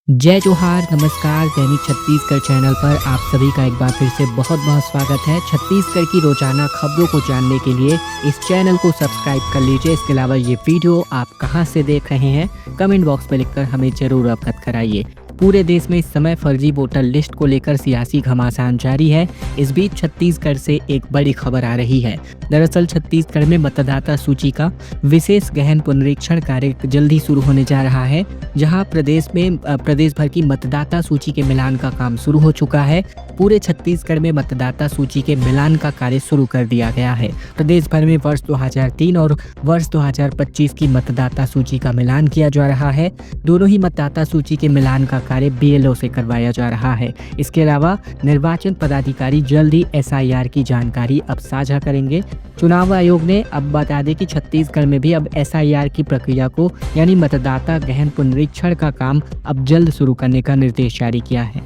जय जोहार, नमस्कार। दैनिक छत्तीसगढ़ चैनल पर आप सभी का एक बार फिर से बहुत बहुत स्वागत है। छत्तीसगढ़ की रोजाना खबरों को जानने के लिए इस चैनल को सब्सक्राइब कर लीजिए। इसके अलावा ये वीडियो आप कहां से देख रहे हैं कमेंट बॉक्स में लिखकर हमें जरूर अवगत कराइए। पूरे देश में इस समय फर्जी वोटर लिस्ट को लेकर सियासी घमासान जारी है। इस बीच छत्तीसगढ़ से एक बड़ी खबर आ रही है। दरअसल छत्तीसगढ़ में मतदाता सूची का विशेष गहन पुनरीक्षण कार्य जल्दी शुरू होने जा रहा है, जहां प्रदेश भर की मतदाता सूची के मिलान का काम शुरू हो चुका है। पूरे छत्तीसगढ़ में मतदाता सूची के मिलान का कार्य शुरू कर दिया गया है। प्रदेश भर में वर्ष 2003 और वर्ष 2025 की मतदाता सूची का मिलान किया जा रहा है। दोनों ही मतदाता सूची के मिलान का कार्य बीएलओ से करवाया जा रहा है। इसके अलावा निर्वाचन पदाधिकारी जल्द ही एसआईआर की जानकारी अब साझा करेंगे। चुनाव आयोग ने अब बता दें कि छत्तीसगढ़ में भी अब एसआईआर की प्रक्रिया को यानी मतदाता गहन पुनरीक्षण का काम अब जल्द शुरू करने का निर्देश जारी किया है।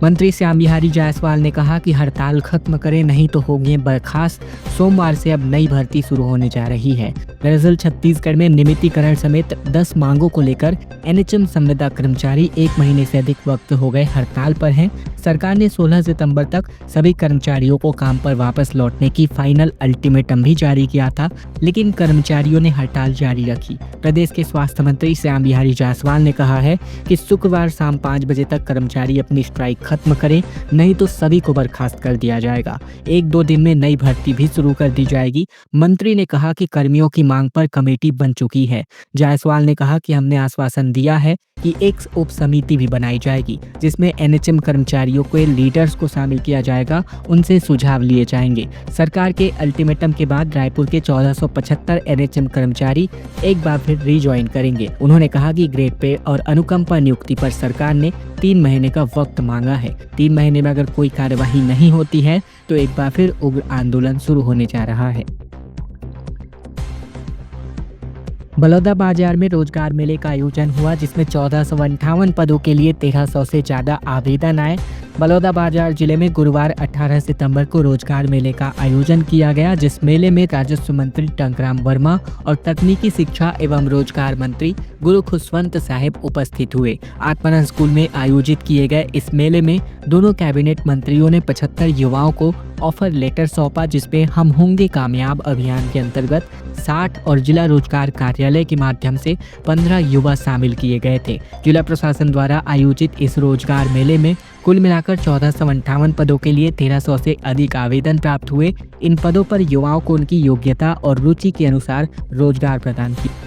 मंत्री श्याम बिहारी जायसवाल ने कहा कि हड़ताल खत्म करें, नहीं तो होंगे बर्खास्त। सोमवार से अब नई भर्ती शुरू होने जा रही है। दरअसल छत्तीसगढ़ में नियमितीकरण समेत 10 मांगों को लेकर एनएचएम संविदा कर्मचारी 1 महीने से अधिक वक्त हो गए हड़ताल पर हैं। सरकार ने 16 सितंबर तक सभी कर्मचारियों को काम पर वापस लौटने की फाइनल अल्टीमेटम भी जारी किया था, लेकिन कर्मचारियों ने हड़ताल जारी रखी। प्रदेश के स्वास्थ्य मंत्री श्याम बिहारी जायसवाल ने कहा है कि शुक्रवार शाम 5 बजे तक कर्मचारी अपनी स्ट्राइक खत्म करें, नहीं तो सभी को बर्खास्त कर दिया जाएगा। 1-2 दिन में नई भर्ती भी शुरू कर दी जाएगी। मंत्री ने कहा कि कर्मियों की मांग पर कमेटी बन चुकी है। जायसवाल ने कहा कि हमने आश्वासन दिया है कि एक उप समिति भी बनाई जाएगी, जिसमें एनएचएम कर्मचारियों के लीडर्स को शामिल किया जाएगा, उनसे सुझाव लिए जाएंगे। सरकार के अल्टीमेटम के बाद रायपुर के 1475 एनएचएम कर्मचारी एक बार फिर रिज्वाइन करेंगे। उन्होंने कहा कि ग्रेड पे और अनुकंपा नियुक्ति पर सरकार ने 3 महीने का वक्त मांगा है। 3 महीने में अगर कोई कार्यवाही नहीं होती है तो एक बार फिर उग्र आंदोलन शुरू होने जा रहा है। बलौदाबाजार में रोजगार मेले का आयोजन हुआ, जिसमें 1458 पदों के लिए 1300 से ज्यादा आवेदन आए। बलौदाबाजार जिले में गुरुवार 18 सितंबर को रोजगार मेले का आयोजन किया गया, जिस मेले में राजस्व मंत्री टंकराम वर्मा और तकनीकी शिक्षा एवं रोजगार मंत्री गुरु खुशवंत साहिब उपस्थित हुए। आत्मानंद स्कूल में आयोजित किए गए इस मेले में दोनों कैबिनेट मंत्रियों ने 75 युवाओं को ऑफर लेटर सौंपा, जिसमें हम होंगे कामयाब अभियान के अंतर्गत 60 और जिला रोजगार कार्यालय के माध्यम से 15 युवा शामिल किए गए थे। जिला प्रशासन द्वारा आयोजित इस रोजगार मेले में कुल मिलाकर 1458 पदों के लिए 1300 से अधिक आवेदन प्राप्त हुए। इन पदों पर युवाओं को उनकी योग्यता और रुचि के अनुसार रोजगार प्रदान किया।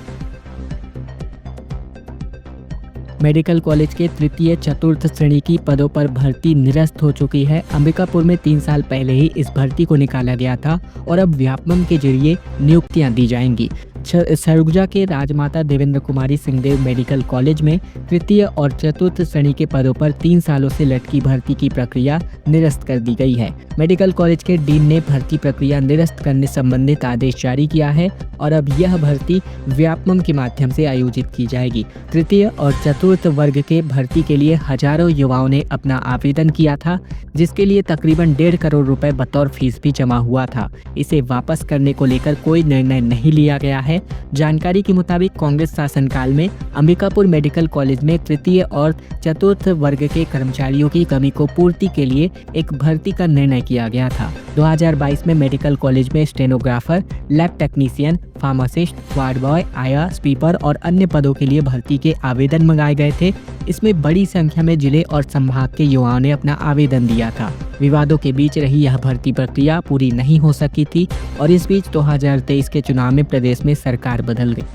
मेडिकल कॉलेज के तृतीय चतुर्थ श्रेणी की पदों पर भर्ती निरस्त हो चुकी है। अंबिकापुर में 3 साल पहले ही इस भर्ती को निकाला गया था और अब व्यापमं के जरिए नियुक्तियां दी जाएंगी। सरगुजा के राजमाता देवेंद्र कुमारी सिंहदेव मेडिकल कॉलेज में तृतीय और चतुर्थ श्रेणी के पदों पर 3 सालों से लटकी भर्ती की प्रक्रिया निरस्त कर दी गई है। मेडिकल कॉलेज के डीन ने भर्ती प्रक्रिया निरस्त करने संबंधित आदेश जारी किया है और अब यह भर्ती व्यापमं के माध्यम से आयोजित की जाएगी। तृतीय और चतुर्थ वर्ग के भर्ती के लिए हजारों युवाओं ने अपना आवेदन किया था, जिसके लिए तकरीबन 1.5 करोड़ रुपए बतौर फीस भी जमा हुआ था। इसे वापस करने को लेकर कोई निर्णय नहीं लिया गया है। जानकारी के मुताबिक कांग्रेस शासनकाल में अंबिकापुर मेडिकल कॉलेज में तृतीय और चतुर्थ वर्ग के कर्मचारियों की कमी को पूर्ति के लिए एक भर्ती का निर्णय किया गया था। 2022 में मेडिकल कॉलेज में stenographer, lab technician, pharmacist, ward boy, आया, स्वीपर और अन्य पदों के लिए भर्ती के आवेदन मंगाए गए थे। इसमें बड़ी संख्या में जिले और संभाग के युवाओं ने अपना आवेदन दिया था। विवादों के बीच रही यह भर्ती प्रक्रिया पूरी नहीं हो सकी थी और इस बीच 2023 के चुनाव में प्रदेश में सरकार बदल गई।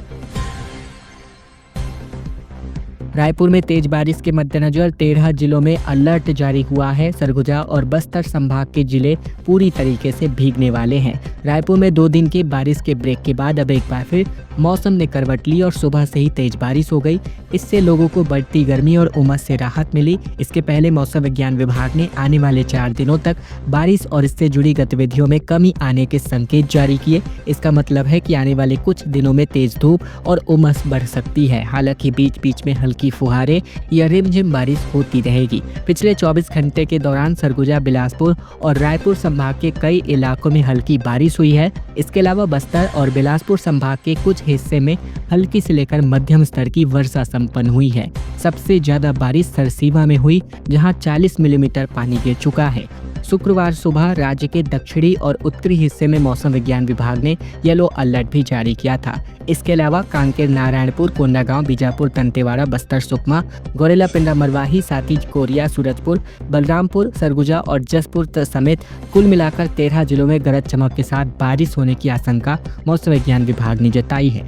रायपुर में तेज बारिश के मद्देनजर 13 जिलों में अलर्ट जारी हुआ है। सरगुजा और बस्तर संभाग के जिले पूरी तरीके से भीगने वाले हैं। रायपुर में 2 दिन के बारिश के ब्रेक के बाद अब एक बार फिर मौसम ने करवट ली और सुबह से ही तेज बारिश हो गई। इससे लोगों को बढ़ती गर्मी और उमस से राहत मिली। इसके पहले मौसम विज्ञान विभाग ने आने वाले 4 दिनों तक बारिश और इससे जुड़ी गतिविधियों में कमी आने के संकेत जारी किए। इसका मतलब है कि आने वाले कुछ दिनों में तेज धूप और उमस बढ़ सकती है। हालांकि बीच बीच में हल्की की फुहारें या रिमझिम बारिश होती रहेगी। पिछले 24 घंटे के दौरान सरगुजा, बिलासपुर और रायपुर संभाग के कई इलाकों में हल्की बारिश हुई है। इसके अलावा बस्तर और बिलासपुर संभाग के कुछ हिस्से में हल्की से लेकर मध्यम स्तर की वर्षा संपन्न हुई है। सबसे ज्यादा बारिश सरसीवा में हुई, जहां 40 मिलीमीटर पानी गिर चुका है। शुक्रवार सुबह राज्य के दक्षिणी और उत्तरी हिस्से में मौसम विज्ञान विभाग ने येलो अलर्ट भी जारी किया था। इसके अलावा कांकेर, नारायणपुर, कोंडागांव, बीजापुर, दंतेवाड़ा, बस्तर, सुकमा, गौरेला, पिंडा, मरवाही, साथी, कोरिया, सूरजपुर, बलरामपुर, सरगुजा और जसपुर समेत कुल मिलाकर 13 जिलों में गरज चमक के साथ बारिश होने की आशंका मौसम विज्ञान विभाग ने जताई है।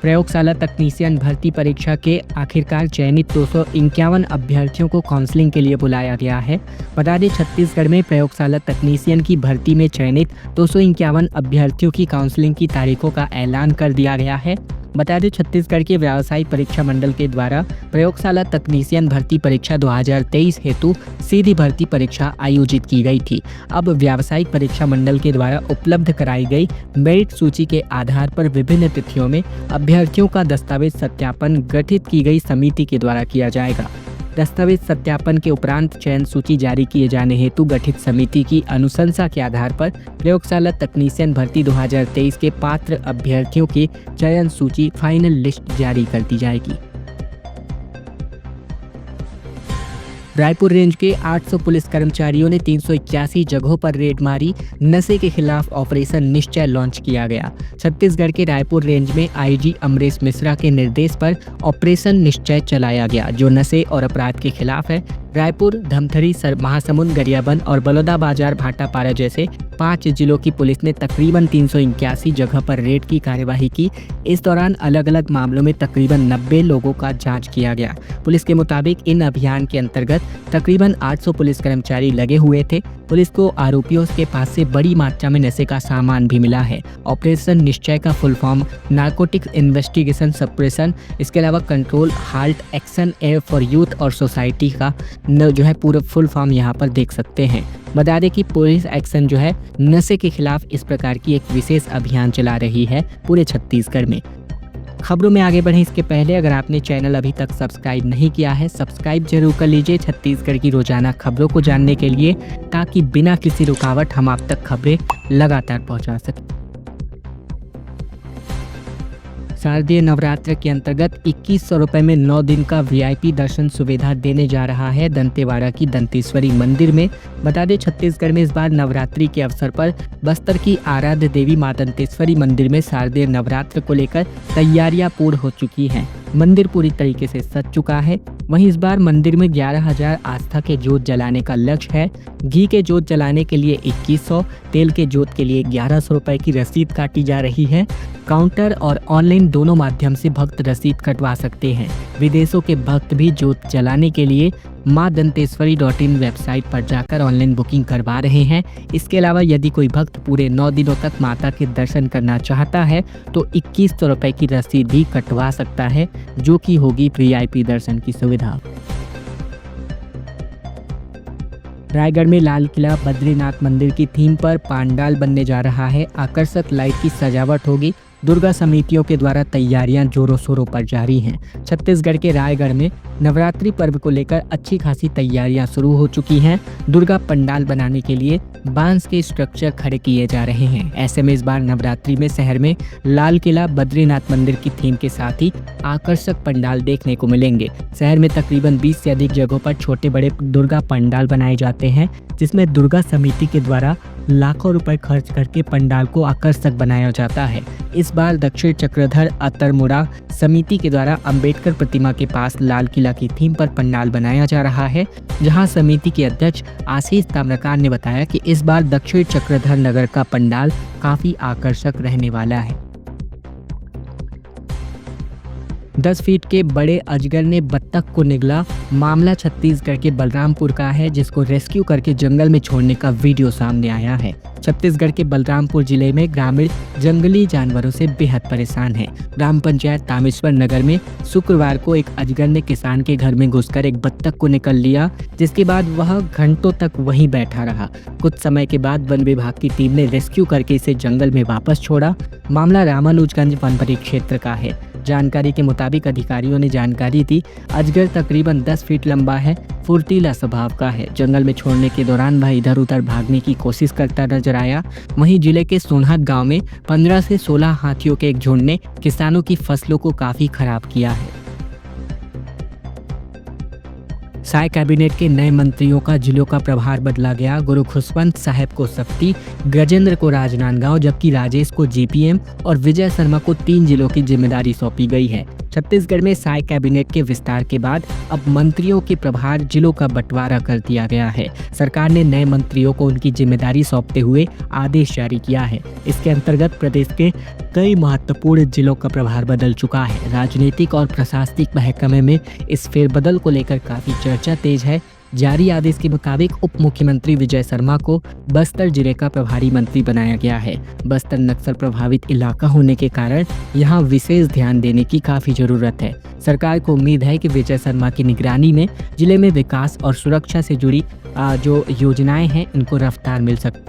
प्रयोगशाला तकनीशियन भर्ती परीक्षा के आखिरकार चयनित 251 अभ्यर्थियों को काउंसलिंग के लिए बुलाया गया है। बता दें, छत्तीसगढ़ में प्रयोगशाला तकनीशियन की भर्ती में चयनित 251 अभ्यर्थियों की काउंसलिंग की तारीखों का ऐलान कर दिया गया है। बता दें, छत्तीसगढ़ के व्यावसायिक परीक्षा मंडल के द्वारा प्रयोगशाला तकनीशियन भर्ती परीक्षा 2023 हेतु सीधी भर्ती परीक्षा आयोजित की गई थी। अब व्यावसायिक परीक्षा मंडल के द्वारा उपलब्ध कराई गई मेरिट सूची के आधार पर विभिन्न तिथियों में अभ्यर्थियों का दस्तावेज सत्यापन गठित की गई समिति के द्वारा किया जाएगा। दस्तावेज सत्यापन के उपरांत चयन सूची जारी किए जाने हेतु गठित समिति की अनुशंसा के आधार पर प्रयोगशाला तकनीशियन भर्ती 2023 के पात्र अभ्यर्थियों की चयन सूची फाइनल लिस्ट जारी कर दी जाएगी। रायपुर रेंज के 800 पुलिस कर्मचारियों ने 381 जगहों पर रेड मारी। नशे के खिलाफ ऑपरेशन निश्चय लॉन्च किया गया। छत्तीसगढ़ के रायपुर रेंज में आईजी अमरेश मिश्रा के निर्देश पर ऑपरेशन निश्चय चलाया गया, जो नशे और अपराध के खिलाफ है। रायपुर, धमतरी, महासमुंद, गरियाबंद और बलौदाबाजार, भाटापारा जैसे 5 जिलों की पुलिस ने तकरीबन 381 जगह पर रेड की कार्यवाही की। इस दौरान अलग अलग मामलों में तकरीबन 90 लोगों का जांच किया गया। पुलिस के मुताबिक इन अभियान के अंतर्गत तकरीबन 800 पुलिस कर्मचारी लगे हुए थे। पुलिस को आरोपियों के पास से बड़ी मात्रा में नशे का सामान भी मिला है। ऑपरेशन निश्चय का full form narcotics investigation suppression, इसके अलावा control halt action air for youth और सोसाइटी का जो है पूरा फुल फॉर्म यहाँ पर देख सकते हैं। बता दें कि पुलिस एक्शन जो है नशे के खिलाफ इस प्रकार की एक विशेष अभियान चला रही है पूरे छत्तीसगढ़ में। खबरों में आगे बढ़ें इसके पहले अगर आपने चैनल अभी तक सब्सक्राइब नहीं किया है, सब्सक्राइब जरूर कर लीजिए छत्तीसगढ़ की रोजाना खबरों को जानने के लिए, ताकि बिना किसी रुकावट हम आप तक खबरें लगातार पहुंचा सकें। शारदीय नवरात्र के अंतर्गत 2100 रुपये में 9 दिन का वीआईपी दर्शन सुविधा देने जा रहा है दंतेवाड़ा की दंतेश्वरी मंदिर में। बता दें, छत्तीसगढ़ में इस बार नवरात्रि के अवसर पर बस्तर की आराध्य देवी मां दंतेश्वरी मंदिर में शारदीय नवरात्र को लेकर तैयारियां पूर्ण हो चुकी हैं। मंदिर पूरी तरीके से सज चुका है। वहीं इस बार मंदिर में 11,000 आस्था के जोत जलाने का लक्ष्य है। घी के जोत जलाने के लिए 2100, तेल के जोत के लिए 1100 रुपए की रसीद काटी जा रही है। काउंटर और ऑनलाइन दोनों माध्यम से भक्त रसीद कटवा सकते हैं। विदेशों के भक्त भी जोत जलाने के लिए मांदंतेश्वरी.in वेबसाइट पर जाकर ऑनलाइन बुकिंग करवा रहे हैं। इसके अलावा यदि कोई भक्त पूरे 9 दिनों तक माता के दर्शन करना चाहता है तो 2100 रुपए की रसीद भी कटवा सकता है, जो कि होगी वीआईपी दर्शन की सुविधा। रायगढ़ में लाल किला बद्रीनाथ मंदिर की थीम पर पांडाल बनने जा रहा है। आकर्षक लाइट की सजावट होगी। दुर्गा समितियों के द्वारा तैयारियां जोरों शोरों पर जारी हैं। छत्तीसगढ़ के रायगढ़ में नवरात्रि पर्व को लेकर अच्छी खासी तैयारियां शुरू हो चुकी हैं। दुर्गा पंडाल बनाने के लिए बांस के स्ट्रक्चर खड़े किए जा रहे हैं। ऐसे में इस बार नवरात्रि में शहर में लाल किला बद्रीनाथ मंदिर की थीम के साथ ही आकर्षक पंडाल देखने को मिलेंगे। शहर में तकरीबन 20 से अधिक जगहों पर छोटे बड़े दुर्गा पंडाल बनाए जाते हैं, जिसमें दुर्गा समिति के द्वारा लाखों रुपए खर्च करके पंडाल को आकर्षक बनाया जाता है। इस बार दक्षिण चक्रधर अतरमुड़ा समिति के द्वारा अंबेडकर प्रतिमा के पास लाल किला की थीम पर पंडाल बनाया जा रहा है, जहां समिति के अध्यक्ष आशीष ताम्रकार ने बताया कि इस बार दक्षिण चक्रधर नगर का पंडाल काफी आकर्षक रहने वाला है। 10 फीट के बड़े अजगर ने बत्तख को निगला। मामला छत्तीसगढ़ के बलरामपुर का है, जिसको रेस्क्यू करके जंगल में छोड़ने का वीडियो सामने आया है। छत्तीसगढ़ के बलरामपुर जिले में ग्रामीण जंगली जानवरों से बेहद परेशान हैं। ग्राम पंचायत तामेश्वर नगर में शुक्रवार को एक अजगर ने किसान के घर में घुसकर एक बत्तख को निकल लिया, जिसके बाद वह घंटों तक वहीं बैठा रहा। कुछ समय के बाद वन विभाग की टीम ने रेस्क्यू करके इसे जंगल में वापस छोड़ा। मामला रामानुजगंज वन परिक्षेत्र का है। जानकारी के मुताबिक अधिकारियों ने जानकारी दी, अजगर तकरीबन 10 फीट लंबा है, फुर्तीला स्वभाव का है। जंगल में छोड़ने के दौरान वह इधर उधर भागने की कोशिश करता नजर आया। वहीं जिले के सोनहत गांव में 15 से 16 हाथियों के एक झुंड ने किसानों की फसलों को काफी खराब किया है। साय कैबिनेट के नए मंत्रियों का जिलों का प्रभार बदला गया। गुरु खुशवंत साहब को सफ्ती, गजेंद्र को राजनांदगांव, जबकि राजेश को जीपीएम और विजय शर्मा को 3 जिलों की जिम्मेदारी सौंपी गई है। छत्तीसगढ़ में साय कैबिनेट के विस्तार के बाद अब मंत्रियों के प्रभार जिलों का बंटवारा कर दिया गया है। सरकार ने नए मंत्रियों को उनकी जिम्मेदारी सौंपते हुए आदेश जारी किया है। इसके अंतर्गत प्रदेश के कई महत्वपूर्ण जिलों का प्रभार बदल चुका है। राजनीतिक और प्रशासनिक महकमे में इस फेरबदल को लेकर काफी चर्चा तेज है। जारी आदेश के मुताबिक उप मुख्यमंत्री विजय शर्मा को बस्तर जिले का प्रभारी मंत्री बनाया गया है। बस्तर नक्सल प्रभावित इलाका होने के कारण यहां विशेष ध्यान देने की काफी जरूरत है। सरकार को उम्मीद है कि विजय शर्मा की निगरानी में जिले में विकास और सुरक्षा से जुड़ी जो योजनाएं हैं इनको रफ्तार मिल सकती।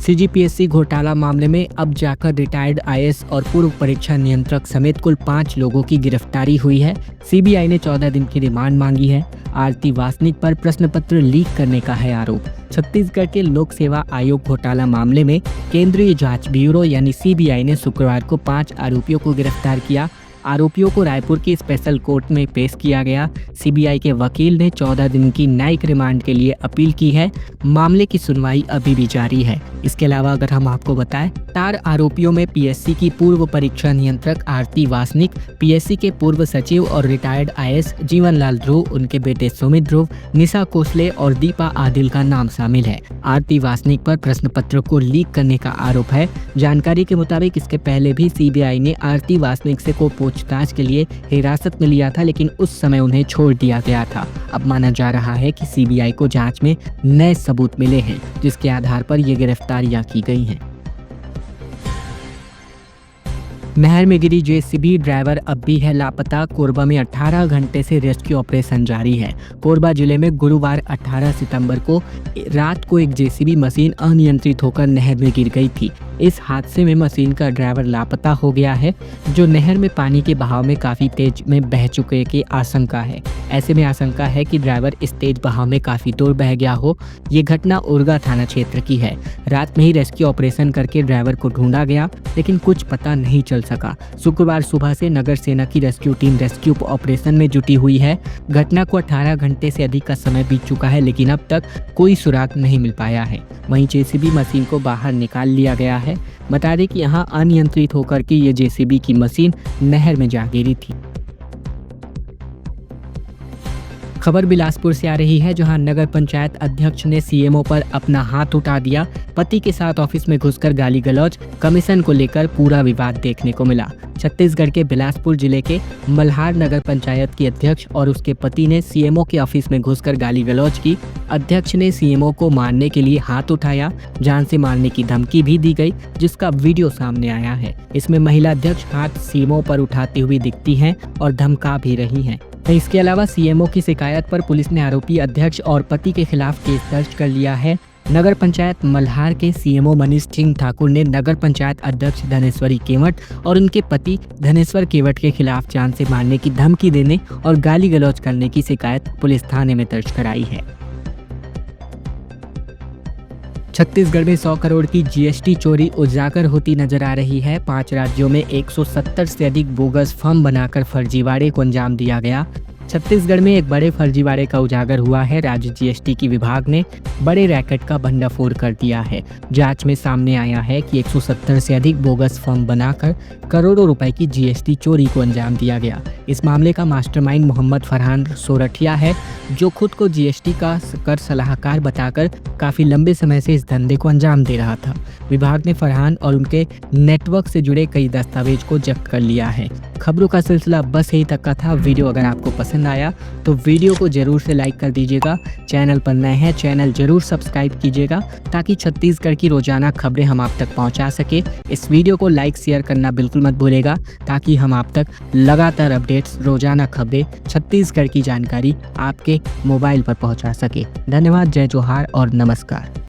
सीजीपीएससी घोटाला मामले में अब जाकर रिटायर्ड आईएएस और पूर्व परीक्षा नियंत्रक समेत कुल 5 लोगों की गिरफ्तारी हुई है। सीबीआई ने 14 दिन की रिमांड मांगी है। आरती वासनिक पर प्रश्न पत्र लीक करने का है आरोप। छत्तीसगढ़ के लोक सेवा आयोग घोटाला मामले में केंद्रीय जांच ब्यूरो यानी सीबीआई ने शुक्रवार को 5 आरोपियों को गिरफ्तार किया। आरोपियों को रायपुर की स्पेशल कोर्ट में पेश किया गया। सीबीआई के वकील ने 14 दिन की न्यायिक रिमांड के लिए अपील की है। मामले की सुनवाई अभी भी जारी है। इसके अलावा अगर हम आपको बताएं, 4 आरोपियों में पीएससी की पूर्व परीक्षा नियंत्रक आरती वासनिक, पीएससी के पूर्व सचिव और रिटायर्ड आईएएस जीवनलाल ध्रुव, उनके बेटे सुमित ध्रुव, निशा कोसले और दीपा आदिल का नाम शामिल है। आरती वासनिक पर प्रश्न पत्र को लीक करने का आरोप है। जानकारी के मुताबिक इसके पहले भी सीबीआई ने आरती वासनिक से को पूछताछ के लिए हिरासत में लिया था, लेकिन उस समय उन्हें छोड़ दिया गया था। अब माना जा रहा है कि सीबीआई को जांच में नए सबूत मिले हैं, जिसके आधार पर ये गिरफ्तारियां की गई हैं। नहर में गिरी जेसीबी ड्राइवर अब भी है लापता। कोरबा में 18 घंटे से रेस्क्यू ऑपरेशन जारी है। कोरबा जिले में गुरुवार 18 सितंबर को रात को एक जेसीबी मशीन अनियंत्रित होकर नहर में गिर गई थी। इस हादसे में मशीन का ड्राइवर लापता हो गया है, जो नहर में पानी के बहाव में काफी तेज में बह चुके की आशंका है। ऐसे में आशंका है कि ड्राइवर इस तेज बहाव में काफी दूर बह गया हो। ये घटना उरगा थाना क्षेत्र की है। रात में ही रेस्क्यू ऑपरेशन करके ड्राइवर को ढूंढा गया, लेकिन कुछ पता नहीं चल सका। शुक्रवार सुबह से नगर सेना की रेस्क्यू टीम रेस्क्यू ऑपरेशन में जुटी हुई है। घटना को 18 घंटे से अधिक का समय बीत चुका है, लेकिन अब तक कोई सुराग नहीं मिल पाया है। वहीं जेसीबी मशीन को बाहर निकाल लिया गया है। बता दें कि यहां अनियंत्रित होकर के ये जेसीबी की मशीन नहर में जा गिरी थी। खबर बिलासपुर से आ रही है, जहां नगर पंचायत अध्यक्ष ने सीएमओ पर अपना हाथ उठा दिया। पति के साथ ऑफिस में घुसकर गाली गलौज, कमीशन को लेकर पूरा विवाद देखने को मिला। छत्तीसगढ़ के बिलासपुर जिले के मल्हार नगर पंचायत की अध्यक्ष और उसके पति ने सीएमओ के ऑफिस में घुसकर गाली गलौज की। अध्यक्ष ने सीएमओ को मारने के लिए हाथ उठाया, जान से मारने की धमकी भी दी गई, जिसका वीडियो सामने आया है। इसमें महिला अध्यक्ष हाथ सीएमओ पर उठाती हुई दिखती हैं और धमका भी रही हैं। इसके अलावा सीएमओ की शिकायत पर पुलिस ने आरोपी अध्यक्ष और पति के खिलाफ केस दर्ज कर लिया है। नगर पंचायत मल्हार के सीएमओ मनीष सिंह ठाकुर ने नगर पंचायत अध्यक्ष धनेश्वरी केवट और उनके पति धनेश्वर केवट के खिलाफ जान से मारने की धमकी देने और गाली गलौज करने की शिकायत पुलिस थाने में दर्ज कराई है। छत्तीसगढ़ में 100 करोड़ की जीएसटी चोरी उजागर होती नजर आ रही है। 5 राज्यों में 170 से अधिक बोगस फर्म बनाकर फर्जीवाड़े को अंजाम दिया गया। छत्तीसगढ़ में एक बड़े फर्जीवाड़े का उजागर हुआ है। राज्य जीएसटी की विभाग ने बड़े रैकेट का भंडाफोड़ कर दिया है। जांच में सामने आया है कि 170 से अधिक बोगस फर्म बनाकर करोड़ों रुपए की जीएसटी चोरी को अंजाम दिया गया। इस मामले का मास्टरमाइंड मोहम्मद फरहान सोरठिया है, जो खुद को जीएसटी का कर सलाहकार बताकर काफी लंबे समय से इस धंधे को अंजाम दे रहा था। विभाग ने फरहान और उनके नेटवर्क से जुड़े कई दस्तावेज को जब्त कर लिया है। खबरों का सिलसिला बस यही तक का था। वीडियो अगर आपको पसंद आया तो वीडियो को जरूर से लाइक कर दीजिएगा। चैनल पर नए हैं, चैनल जरूर सब्सक्राइब कीजिएगा, ताकि छत्तीसगढ़ की रोजाना खबरें हम आप तक पहुंचा सके। इस वीडियो को लाइक शेयर करना बिल्कुल मत भूलेगा, ताकि हम आप तक लगातार अपडेट्स, रोजाना खबरें, छत्तीसगढ़ की जानकारी आपके मोबाइल पर पहुंचा सके। धन्यवाद, जय जोहार और नमस्कार।